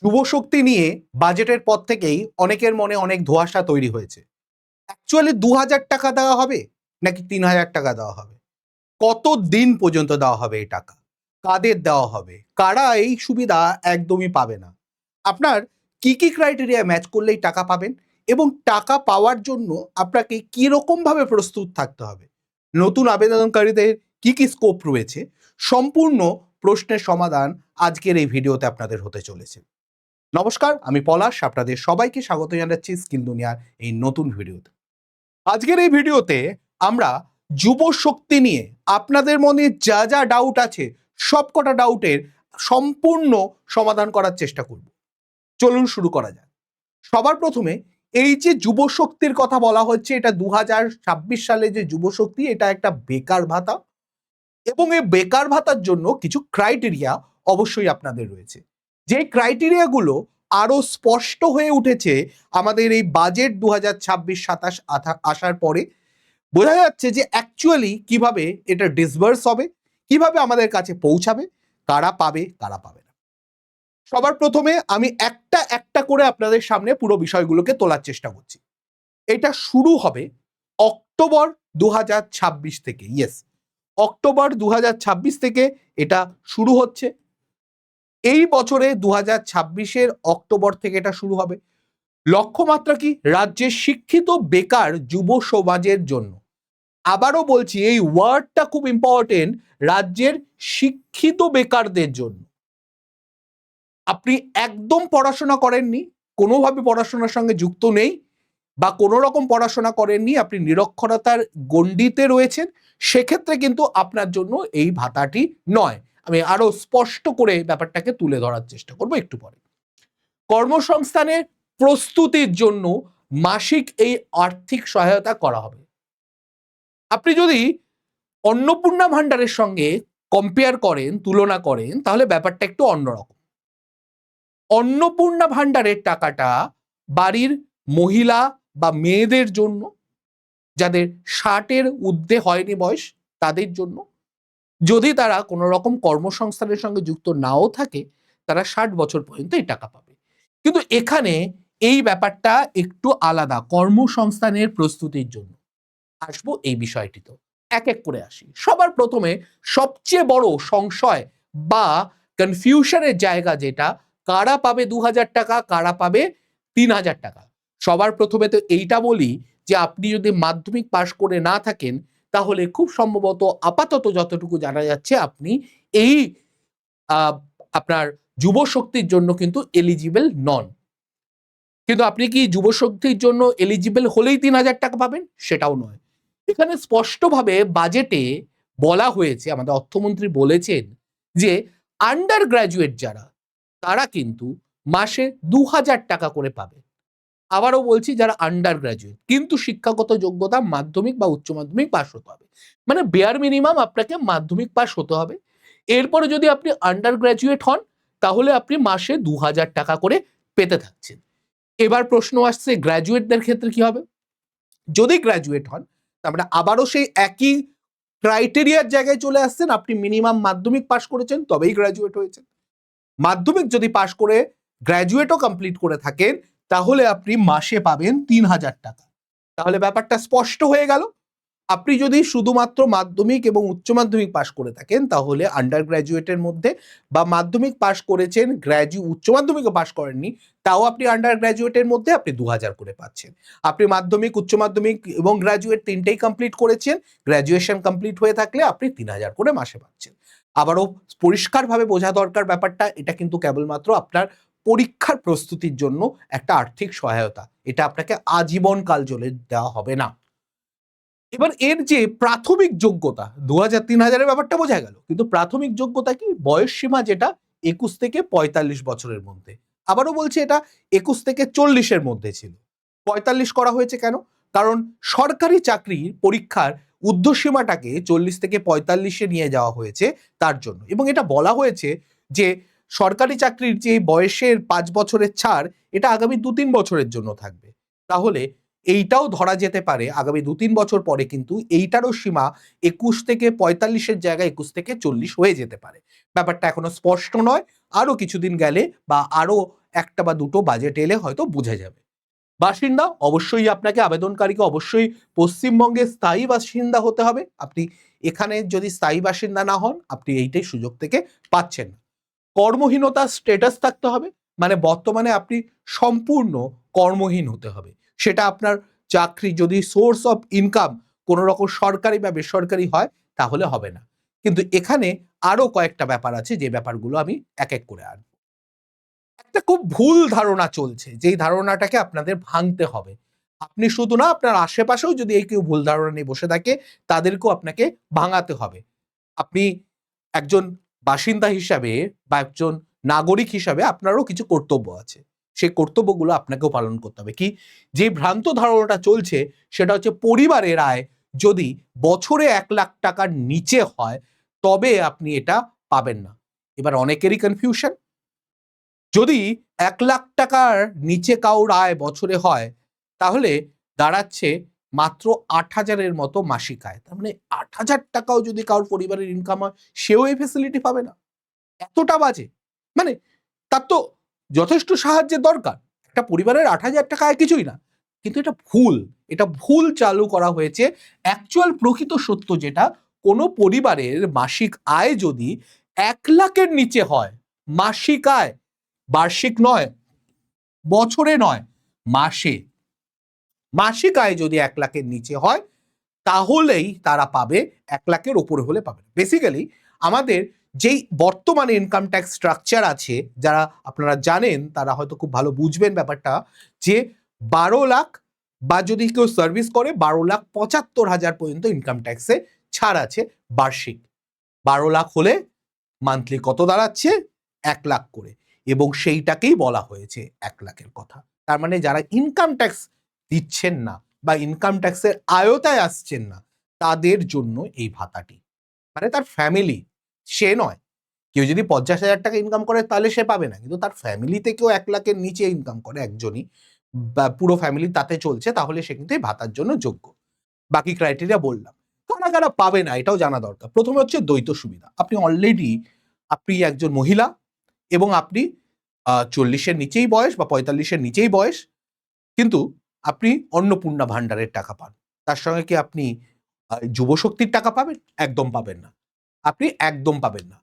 যুবশক্তি নিয়ে বাজেটের পর থেকেই অনেকের মনে অনেক ধোঁয়াশা তৈরি হয়েছে। অ্যাকচুয়ালি ২,০০০ টাকা দেওয়া হবে নাকি ৩,০০০ টাকা দেওয়া হবে? কত দিন পর্যন্ত দেওয়া হবে এই টাকা? কাদের দেওয়া হবে? কারা এই সুবিধা একদমই পাবে না? আপনার কি ক্রাইটেরিয়া ম্যাচ করলেই টাকা পাবেন? এবং টাকা পাওয়ার জন্য আপনাকে কিরকমভাবে প্রস্তুত থাকতে হবে? নতুন আবেদনকারীদের কি স্কোপ রয়েছে? সম্পূর্ণ প্রশ্নের সমাধান আজকের এই ভিডিওতে আপনাদের হতে চলেছে। নমস্কার, আমি পলাশ। আপনাদের সবাইকে স্বাগত জানাচ্ছি স্কিল দুনিয়ার এই নতুন ভিডিওতে। আজকের এই ভিডিওতে আমরা যুব শক্তি নিয়ে আপনাদের মনে যা ডাউট আছে সবকটা ডাউটের সম্পূর্ণ সমাধান করার চেষ্টা করব। চলুন শুরু করা যাক। সবার প্রথমে এই যে যুব শক্তির কথা বলা হচ্ছে, এটা 2026 সালে যে যুব শক্তি, এটা একটা বেকার ভাতা এবং এই বেকার ভাতার জন্য কিছু ক্রাইটেরিয়া অবশ্যই আপনাদের রয়েছে। যে ক্রাইটেরিয়াগুলো আরো স্পষ্ট হয়ে উঠেছে আমাদের এই বাজেট 2026-27 আসার পরে। বোঝা যাচ্ছে যে অ্যাকচুয়ালি কিভাবে এটা ডিসবার্স হবে, কিভাবে আমাদের কাছে পৌঁছাবে, কারা পাবে কারা পাবে না। সবার প্রথমে আমি একটা একটা করে আপনাদের সামনে পুরো বিষয়গুলোকে তোলার চেষ্টা করছি। এটা শুরু হবে অক্টোবর 2026 থেকে। ইয়েস, অক্টোবর 2026 থেকে এটা শুরু হচ্ছে। এই বছরে 2026-এর অক্টোবর থেকে এটা শুরু হবে। লক্ষ্যমাত্রা কি? রাজ্যের শিক্ষিত বেকার যুব সমাজের জন্য। আবারও বলছি, এই ওয়ার্ডটা খুব ইম্পর্টেন্ট, রাজ্যের শিক্ষিত বেকারদের জন্য। আপনি একদম পড়াশোনা করেননি, কোনোভাবে পড়াশোনার সঙ্গে যুক্ত নেই বা কোনো রকম পড়াশোনা করেননি, আপনি নিরক্ষরতার গণ্ডিতে রয়েছেন, সেক্ষেত্রে কিন্তু আপনার জন্য এই ভাতাটি নয়। আমি আরো স্পষ্ট করে ব্যাপারটাকে তুলে ধরার চেষ্টা করব একটু পরে। কর্মসংস্থানের প্রস্তুতির জন্য মাসিক এই আর্থিক সহায়তা করা হবে। আপনি যদি অন্নপূর্ণা ভাণ্ডারের সঙ্গে কম্পেয়ার করেন, তুলনা করেন, তাহলে ব্যাপারটা একটু অন্যরকম। অন্নপূর্ণা ভাণ্ডারের টাকাটা বাড়ির মহিলা বা মেয়েদের জন্য, যাদের 60-এর ঊর্ধ্বে হয়নি বয়স, তাদের জন্য। যদি তারা কোনো রকম কর্মসংস্থানের সঙ্গে যুক্ত নাও থাকে, তারা 60 বছর পর্যন্ত এই টাকা পাবে। কিন্তু এখানে এই ব্যাপারটা একটু আলাদা, কর্মসংস্থানের প্রস্তুতির জন্য। আসবো এই বিষয়টিতে, এক এক করে আসি। সবার প্রথমে সবচেয়ে বড় সংশয় বা কনফিউশনের জায়গা যেটা, কারা পাবে 2,000 টাকা, কারা পাবে 3,000 টাকা। সবার প্রথমে তো এইটা বলি যে আপনি যদি মাধ্যমিক পাশ করে না থাকেন, তাহলে খুব সম্ভবত আপাতত যতটুকু জানা যাচ্ছে আপনি এই আপনার যুব শক্তির জন্য কিন্তু এলিজিবল নন। কিন্তু আপনি কি যুব শক্তির জন্য এলিজিবল হলেই 3,000 টাকা পাবেন? সেটাও নয়। এখানে স্পষ্টভাবে বাজেটে বলা হয়েছে, আমাদের অর্থমন্ত্রী বলেছেন যে আন্ডার গ্র্যাজুয়েট যারা, তারা কিন্তু মাসে 2,000 টাকা করে পাবে। আবারও বলছি, যারা আন্ডার গ্র্যাজুয়েট, কিন্তু শিক্ষাগত যোগ্যতা মাধ্যমিক বা উচ্চ মাধ্যমিক পাশ হতে হবে। মানে বেয়ার মিনিমাম আপনাকে মাধ্যমিক পাশ হতে হবে। এরপরে যদি আপনি আন্ডার গ্র্যাজুয়েট হন, তাহলে আপনি মাসে 2,000 টাকা করে পেতে থাকছেন। এবার প্রশ্ন আসছে, গ্র্যাজুয়েটদের ক্ষেত্রে কি হবে? যদি গ্র্যাজুয়েট হন, তার মানে আবারও সেই একই ক্রাইটেরিয়ার জায়গায় চলে আসছেন। আপনি মিনিমাম মাধ্যমিক পাশ করেছেন, তবেই গ্র্যাজুয়েট হয়েছেন। মাধ্যমিক যদি পাশ করে গ্র্যাজুয়েটও কমপ্লিট করে থাকেন, তাহলে আপনি মাসে পাবেন 3,000 টাকা। তাহলে ব্যাপারটা স্পষ্ট হয়ে গেল। আপনি যদি শুধুমাত্র মাধ্যমিক এবং উচ্চ মাধ্যমিক পাশ করে থাকেন, তাহলে আন্ডার গ্র্যাজুয়েটের মধ্যে, বা মাধ্যমিক পাশ করেছেন, উচ্চ মাধ্যমিকও পাশ করেননি, তাও আপনি আন্ডার গ্র্যাজুয়েটের মধ্যে আপনি 2,000 করে পাচ্ছেন। আপনি মাধ্যমিক, উচ্চ মাধ্যমিক এবং গ্র্যাজুয়েট তিনটেই কমপ্লিট করেছেন, গ্র্যাজুয়েশন কমপ্লিট হয়ে থাকলে আপনি 3,000 করে মাসে পাচ্ছেন। আবারও পরিষ্কারভাবে বোঝা দরকার ব্যাপারটা, এটা কিন্তু কেবলমাত্র আপনার পরীক্ষার প্রস্তুতির জন্য একটা আর্থিক সহায়তা। এটা আপনাকে আজীবনকাল চলে দেওয়া হবে না। এবার এর যে প্রাথমিক যোগ্যতা, 2,000-3,000-এর ব্যাপারটা বোঝা গেল, কিন্তু প্রাথমিক যোগ্যতা কি? বয়স সীমা যেটা 21 থেকে 45 বছরের মধ্যে। আবারও বলছি, এটা 21 থেকে 40-এর মধ্যে ছিল। 45 করা হয়েছে কেন? কারণ সরকারি চাকরির পরীক্ষার ঊর্ধ্বসীমাটাকে 40 থেকে 45-এ নিয়ে যাওয়া হয়েছে তার জন্য। এবং এটা বলা হয়েছে যে সরকারি চাকরির যে বয়সের 5 বছরের ছাড়, এটা আগামী 2-3 বছরের জন্য থাকবে। তাহলে এইটাও ধরা যেতে পারে আগামী 2-3 বছর পরে কিন্তু এইটারও সীমা 21 থেকে 45-এর জায়গায় 21 থেকে 40 হয়ে যেতে পারে। ব্যাপারটা এখনো স্পষ্ট নয়। আরো কিছুদিন গেলে বা আরো একটা বা দুটো বাজেট এলে হয়তো বুঝে যাবে। বাসিন্দা অবশ্যই আপনাকে আবেদনকারীকে অবশ্যই পশ্চিমবঙ্গের স্থায়ী বাসিন্দা হতে হবে। আপনি এখানে যদি স্থায়ী বাসিন্দা না হন, আপনি এইটাই সুযোগ থেকে পাচ্ছেন না। কর্মহীনতার স্ট্যাটাস থাকতে হবে, মানে বর্তমানে আপনি সম্পূর্ণ কর্মহীন হতে হবে। সেটা আপনার চাকরি যদি সোর্স অফ ইনকাম কোনো রকম সরকারি বা বেসরকারি হয় তাহলে হবে না। কিন্তু এখানে আরো কয়েকটা ব্যাপার আছে, যে ব্যাপারগুলো আমি এক এক করে আনবো। একটা খুব ভুল ধারণা চলছে, যেই ধারণাটাকে আপনাদের ভাঙতে হবে। আপনি শুধু না, আপনার আশেপাশেও যদি এই কেউ ভুল ধারণা নিয়ে বসে থাকে তাদেরকেও আপনাকে ভাঙাতে হবে। আপনি একজন বাসিন্দা হিসাবে বা একজন নাগরিক হিসাবে আপনারও কিছু কর্তব্য আছে। সেই কর্তব্যগুলো আপনাকেও পালন করতে হবে। কি, যে ভ্রান্ত ধারণাটা চলছে সেটা হচ্ছে পরিবারের আয় যদি বছরে ১ লাখ টাকার নিচে হয় তবে আপনি এটা পাবেন না। এবার অনেকেরই কনফিউশন, যদি ১ লাখ টাকার নিচে কারোর আয় বছরে হয় তাহলে দাঁড়াচ্ছে মাত্র ৮,০০০ এর মতো মাসিক আয়। তার মানে ৮,০০০ টাকাও যদি কারোর পরিবারের ইনকাম হয় সেও এই ফেসিলিটি পাবে না। এতটা বাজে! মানে তার তো যথেষ্ট সাহায্যের দরকার। একটা পরিবারের ৮,০০০ টাকা আয় কিছুই না। কিন্তু এটা ভুল। এটা ভুল চালু করা হয়েছে। অ্যাকচুয়াল প্রকৃত সত্য যেটা, কোনো পরিবারের মাসিক আয় যদি ১ লাখের নিচে হয়, মাসিক আয়, বার্ষিক নয়, বছরে নয়, মাসে। মাসিক আয় যদি ১ লাখের নিচে হয় তাহলেই তারা পাবে, ১ লাখের ওপরে হলে পাবে না। বেসিক্যালি আমাদের যেই বর্তমানে ইনকাম ট্যাক্স স্ট্রাকচার আছে, যারা আপনারা জানেন তারা হয়তো খুব ভালো বুঝবেন ব্যাপারটা, যে ১২ লাখ বা যদি কেউ সার্ভিস করে ১২,৭৫,০০০ পর্যন্ত ইনকাম ট্যাক্সে ছাড় আছে বার্ষিক। ১২ লাখ হলে মান্থলি কত দাঁড়াচ্ছে? ১ লাখ করে, এবং সেইটাকেই বলা হয়েছে ১ লাখের কথা। তার মানে যারা ইনকাম ট্যাক্স দিচ্ছেন না বা ইনকাম ট্যাক্সের আওতায় আসছেন না তাদের জন্য এই ভাতাটি, মানে তার ফ্যামিলি, সে নয়। কেউ যদি ৫০,০০০ টাকা ইনকাম করে তাহলে সে পাবে না, কিন্তু তার ফ্যামিলিতে কেউ ১ লাখের নিচে ইনকাম করে একজনই, বা পুরো ফ্যামিলি তাতে চলছে, তাহলে সে কিন্তু এই ভাতার জন্য যোগ্য। বাকি ক্রাইটেরিয়া বললাম। কারা কারা পাবে না এটাও জানা দরকার। প্রথমে হচ্ছে দ্বৈত সুবিধা। আপনি অলরেডি আপনি একজন মহিলা এবং আপনি ৪০ এর নিচেই বয়স বা ৪৫ এর নিচেই বয়স, কিন্তু আপনি অন্নপূর্ণা ভান্ডারের টাকা পান। তার সঙ্গে কি আপনি যুবশক্তির টাকা পাবেন? একদম পাবেন না। আপনি একদম পাবেন না।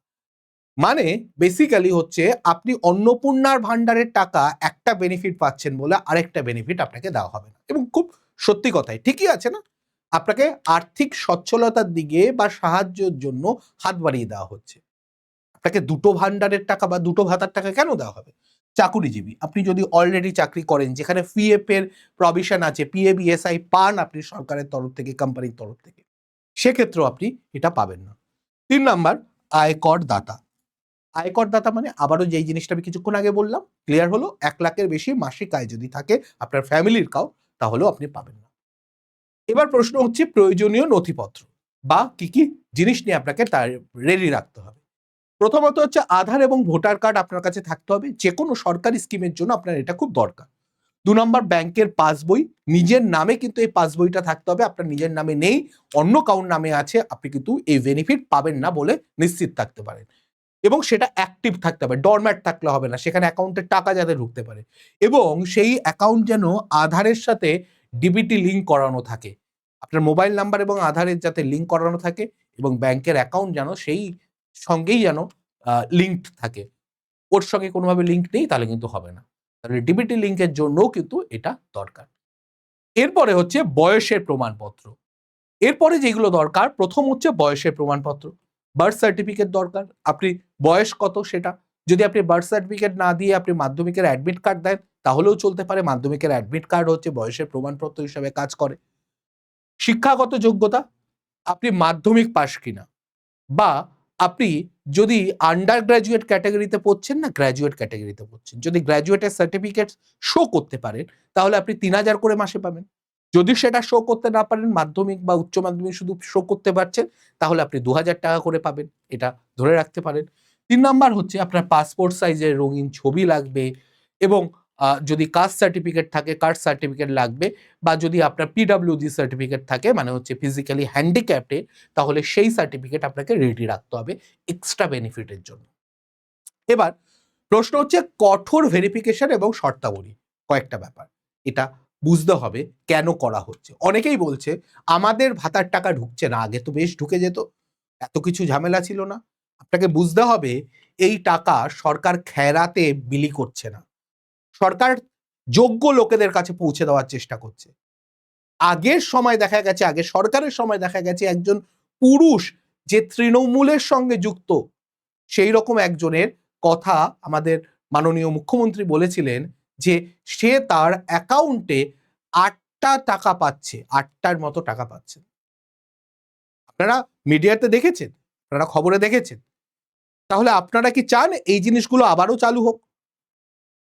মানে বেসিক্যালি হচ্ছে আপনি অন্নপূর্ণার ভান্ডারের টাকা একটা বেনিফিট পাচ্ছেন বলে আরেকটা বেনিফিট আপনাকে দেওয়া হবে না। এবং খুব সত্যি কথাই ঠিকই আছে না? আপনাকে আর্থিক সচ্ছলতার দিকে বা সাহায্যের জন্য হাত বাড়িয়ে দেওয়া হচ্ছে। আপনাকে দুটো ভান্ডারের টাকা বা দুটো ভাতার টাকা কেন দেওয়া হবে? চাকুরিজীবী, আপনি যদি অলরেডি চাকরি করেন যেখানে পিএফ এর প্রভিশন আছে, পিএফ, ইএসআই পান আপনি সরকারের তরফ থেকে, কোম্পানির তরফ থেকে, সেক্ষেত্রেও আপনি এটা পাবেন না। ৩ নাম্বার, আয়কর দাতা। আয়কর দাতা মানে আবারও যেই জিনিসটা আমি কিছুক্ষণ আগে বললাম, ক্লিয়ার হলো? ১ লাখের বেশি মাসিক আয় যদি থাকে আপনার ফ্যামিলির কাউ, তাহলেও আপনি পাবেন না। এবার প্রশ্ন হচ্ছে প্রয়োজনীয় নথিপত্র বা কি কি জিনিস নিয়ে আপনাকে তার রেডি রাখতে হবে। প্রথমত হচ্ছে আধার এবং ভোটার কার্ড আপনার কাছে থাকতে হবে। যেকোনো সরকারি স্কিমের জন্য আপনার এটা খুব দরকার। ২ নম্বর, ব্যাংকের পাসবই। নিজের নামে কিন্তু এই পাসবইটা থাকতে হবে। আপনার নিজের নামে নেই, অন্য কারোর নামে আছে, আপনি কিন্তু এই বেনিফিট পাবেন না বলে নিশ্চিত থাকতে পারেন। এবং সেটা অ্যাক্টিভ থাকতে হবে, ডরম্যাট থাকলে হবে না। সেখানে অ্যাকাউন্টে টাকা যাতে ঢুকতে পারে এবং সেই অ্যাকাউন্ট যেন আধারের সাথে ডিবিটি লিঙ্ক করানো থাকে। আপনার মোবাইল নাম্বার এবং আধারের যাতে লিঙ্ক করানো থাকে এবং ব্যাংকের অ্যাকাউন্ট যেন সেই সঙ্গেই যেন লিঙ্কড থাকে। ওর সঙ্গে কোনোভাবে লিঙ্ক নেই তাহলে কিন্তু হবে না। তাহলে ডিবিটি লিঙ্কের জন্যও কিন্তু এটা দরকার। এরপরে হচ্ছে বয়সের প্রমাণপত্র। এরপরে যেগুলো দরকার, প্রথম হচ্ছে বয়সের প্রমাণপত্র। বার্থ সার্টিফিকেট দরকার। আপনি বয়স কত সেটা। যদি আপনি বার্থ সার্টিফিকেট না দিয়ে আপনি মাধ্যমিকের অ্যাডমিট কার্ড দেন তাহলেও চলতে পারে। মাধ্যমিকের অ্যাডমিট কার্ড হচ্ছে বয়সের প্রমাণপত্র হিসাবে কাজ করে। শিক্ষাগত যোগ্যতা, আপনি মাধ্যমিক পাশ কিনা, বা আপনি যদি আন্ডার গ্র্যাজুয়েট ক্যাটাগরিতে পড়ছেন না গ্র্যাজুয়েট ক্যাটাগরিতে পড়ছেন, যদি গ্র্যাজুয়েটের সার্টিফিকেট শো করতে পারেন তাহলে আপনি ৩,০০০ করে মাসে পাবেন। যদি সেটা শো করতে না পারেন, মাধ্যমিক বা উচ্চ মাধ্যমিক শুধু শো করতে পারছেন, তাহলে আপনি ২,০০০ টাকা করে পাবেন। এটা ধরে রাখতে পারেন। ৩ নাম্বার হচ্ছে আপনার পাসপোর্ট সাইজের রঙিন ছবি লাগবে এবং যদি কাস্ট সার্টিফিকেট থাকে কাস্ট সার্টিফিকেট লাগবে, বা যদি আপনার পিডব্লিউডি সার্টিফিকেট থাকে মানে হচ্ছে ফিজিক্যালি হ্যান্ডিক্যাপড, তাহলে সেই সার্টিফিকেট আপনাকে রেডি রাখতে হবে এক্সট্রা বেনিফিটের জন্য। এবার প্রশ্ন হচ্ছে কঠোর ভেরিফিকেশন এবং শর্তাবলী, কয়েকটা ব্যাপার এটা বুঝতে হবে কেন করা হচ্ছে। অনেকেই বলছে আমাদের ভাতার টাকা ঢুকছে না, আগে তো বেশ ঢুকে যেত, এত কিছু ঝামেলা ছিল না। আপনাকে বুঝতে হবে এই টাকা সরকার খেরাতে বিলি করছে না, সরকার যোগ্য লোকেদের কাছে পৌঁছে দেওয়ার চেষ্টা করছে। আগের সময় দেখা গেছে, আগের সরকারের সময় দেখা গেছে একজন পুরুষ যে তৃণমূলের সঙ্গে যুক্ত সেই রকম একজনের কথা আমাদের মাননীয় মুখ্যমন্ত্রী বলেছিলেন যে সে তার অ্যাকাউন্টে 8টা টাকা পাচ্ছে, 8টার মতো টাকা পাচ্ছে। আপনারা মিডিয়াতে দেখেছেন, আপনারা খবরে দেখেছেন। তাহলে আপনারা কি চান এই জিনিসগুলো আবারও চালু হোক?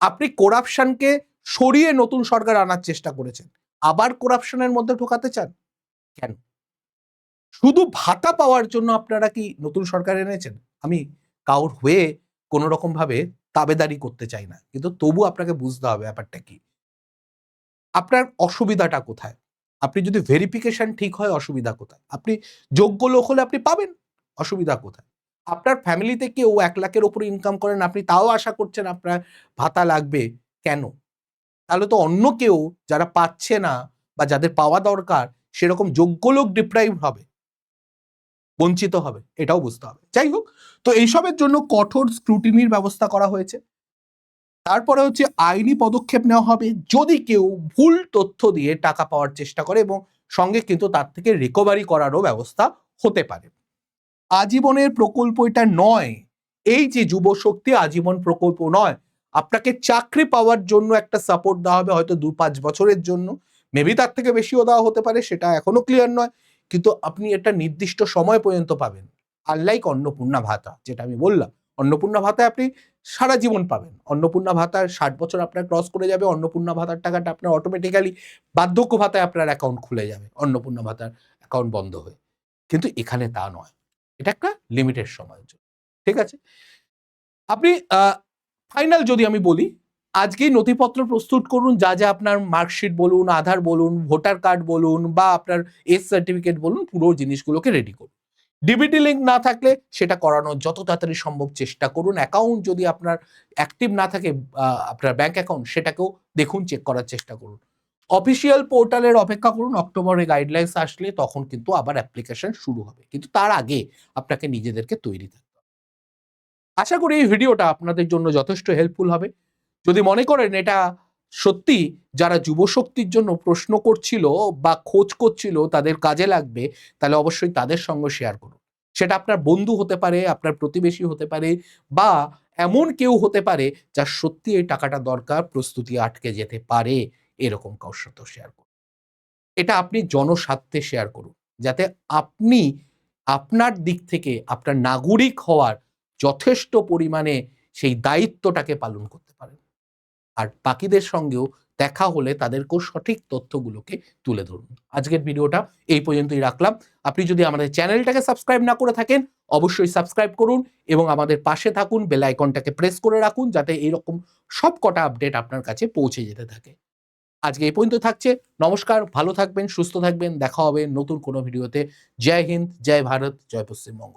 আপনি করাপশনকে সরিয়ে নতুন সরকার আনার চেষ্টা করেছেন, আবার করাপশনের মধ্যে ঢোকাতে চান কেন? শুধু ভাতা পাওয়ার জন্য আপনারা কি নতুন সরকার এনেছেন? আমি কারোর হয়ে কোনো রকম ভাবে তাবেদারি করতে চাই না, কিন্তু তবু আপনাকে বুঝতে হবে ব্যাপারটা কি। আপনার অসুবিধাটা কোথায়? আপনি যদি ভেরিফিকেশন ঠিক হয়, অসুবিধা কোথায়? আপনি যোগ্য লোক হলে আপনি পাবেন, অসুবিধা কোথায়? আপনার ফ্যামিলিতে কেউ 1 লাখের উপরে ইনকাম করেন, আপনি তাও আশা করছেন আপনার ভাতা লাগবে, কেন? তাহলে তো অন্য কেউ যারা পাচ্ছে না বা যাদের পাওয়া দরকার সেরকম যোগ্য লোক ডিপ্রাইভ হবে, বঞ্চিত হবে, এটাও বুঝতে হবে। যাই হোক, তো এইসবের জন্য কঠোর স্ক্রুটিনির ব্যবস্থা করা হয়েছে। তারপরে হচ্ছে আইনি পদক্ষেপ নেওয়া হবে যদি কেউ ভুল তথ্য দিয়ে টাকা পাওয়ার চেষ্টা করে, এবং সঙ্গে কিন্তু তার থেকে রিকভারি করারও ব্যবস্থা হতে পারে। আজীবনের প্রকল্প এটা নয়, এই যে যুব শক্তি আজীবন প্রকল্প নয়। আপনাকে চাকরি পাওয়ার জন্য একটা সাপোর্ট দেওয়া হবে, হয়তো 2-5 বছরের জন্য, মেবি তার থেকে বেশিও দেওয়া হতে পারে, সেটা এখনো ক্লিয়ার নয়, কিন্তু আপনি একটা নির্দিষ্ট সময় পর্যন্ত পাবেন। আনলাইক অন্নপূর্ণা ভাতা, যেটা আমি বললাম, অন্নপূর্ণা ভাতায় আপনি সারা জীবন পাবেন। অন্নপূর্ণা ভাতার 60 বছর আপনার ক্রস করে যাবে, অন্নপূর্ণা ভাতার টাকাটা আপনার অটোমেটিক্যালি বার্ধক্য ভাতায় আপনার অ্যাকাউন্ট খুলে যাবে, অন্নপূর্ণা ভাতার অ্যাকাউন্ট বন্ধ হয়ে। কিন্তু এখানে তা নয়, এটা একটা লিমিটেড সময়ের জন্য। ঠিক আছে? আপনি ফাইনাল যদি আমি বলি, আজকেই নথিপত্র প্রস্তুত করুন, যা, যা আপনার মার্কশিট বলুন, আধার বলুন, ভোটার কার্ড বলুন বা আপনার এজ সার্টিফিকেট বলুন, পুরো জিনিসগুলোকে রেডি করুন। ডিবিটি লিঙ্ক না থাকলে সেটা করানোর যত তাড়াতাড়ি সম্ভব চেষ্টা করুন। অ্যাকাউন্ট যদি আপনার অ্যাক্টিভ না থাকে, আপনার ব্যাংক অ্যাকাউন্ট, সেটাকেও দেখুন, চেক করার চেষ্টা করুন। অফিসিয়াল পোর্টালের অপেক্ষা করুন, অক্টোবরে গাইডলাইন্স আসলে তখন কিন্তু আবার অ্যাপ্লিকেশন শুরু হবে। কিন্তু তার আগে আপনাকে নিজেদেরকে তৈরি থাকতে হবে। আশা করি এই ভিডিওটা আপনাদের জন্য যথেষ্ট হেল্পফুল হবে। যদি মনে করেন এটা সত্যি যারা যুবশক্তির জন্য প্রশ্ন করছিল বা খোঁজ করছিল তাদের কাজে লাগবে, তাহলে অবশ্যই তাদের সঙ্গে শেয়ার করুন। সেটা আপনার বন্ধু হতে পারে, আপনার প্রতিবেশী হতে পারে, বা এমন কেউ হতে পারে যার সত্যি এই টাকাটা দরকার, প্রস্তুতি আটকে যেতে পারে, এরকম কারোর সাথে শেয়ার করুন। এটা আপনি জনস্বার্থে শেয়ার করুন, যাতে আপনি আপনার দিক থেকে আপনার নাগরিক হওয়ার যথেষ্ট পরিমাণে সেই দায়িত্বটাকে পালন করতে পারেন। আর বাকিদের সঙ্গেও দেখা হলে তাদেরকেও সঠিক তথ্যগুলোকে তুলে ধরুন। আজকের ভিডিওটা এই পর্যন্তই রাখলাম। আপনি যদি আমাদের চ্যানেলটাকে সাবস্ক্রাইব না করে থাকেন, অবশ্যই সাবস্ক্রাইব করুন এবং আমাদের পাশে থাকুন, বেল আইকনটাকে প্রেস করে রাখুন, যাতে এইরকম সবকটা আপডেট আপনার কাছে পৌঁছে যেতে থাকে। আজকে এই পর্যন্ত থাকছে। নমস্কার, ভালো থাকবেন, সুস্থ থাকবেন, দেখা হবে নতুন কোনো ভিডিওতে। জয় হিন্দ, জয় ভারত, জয় পশ্চিমবঙ্গ।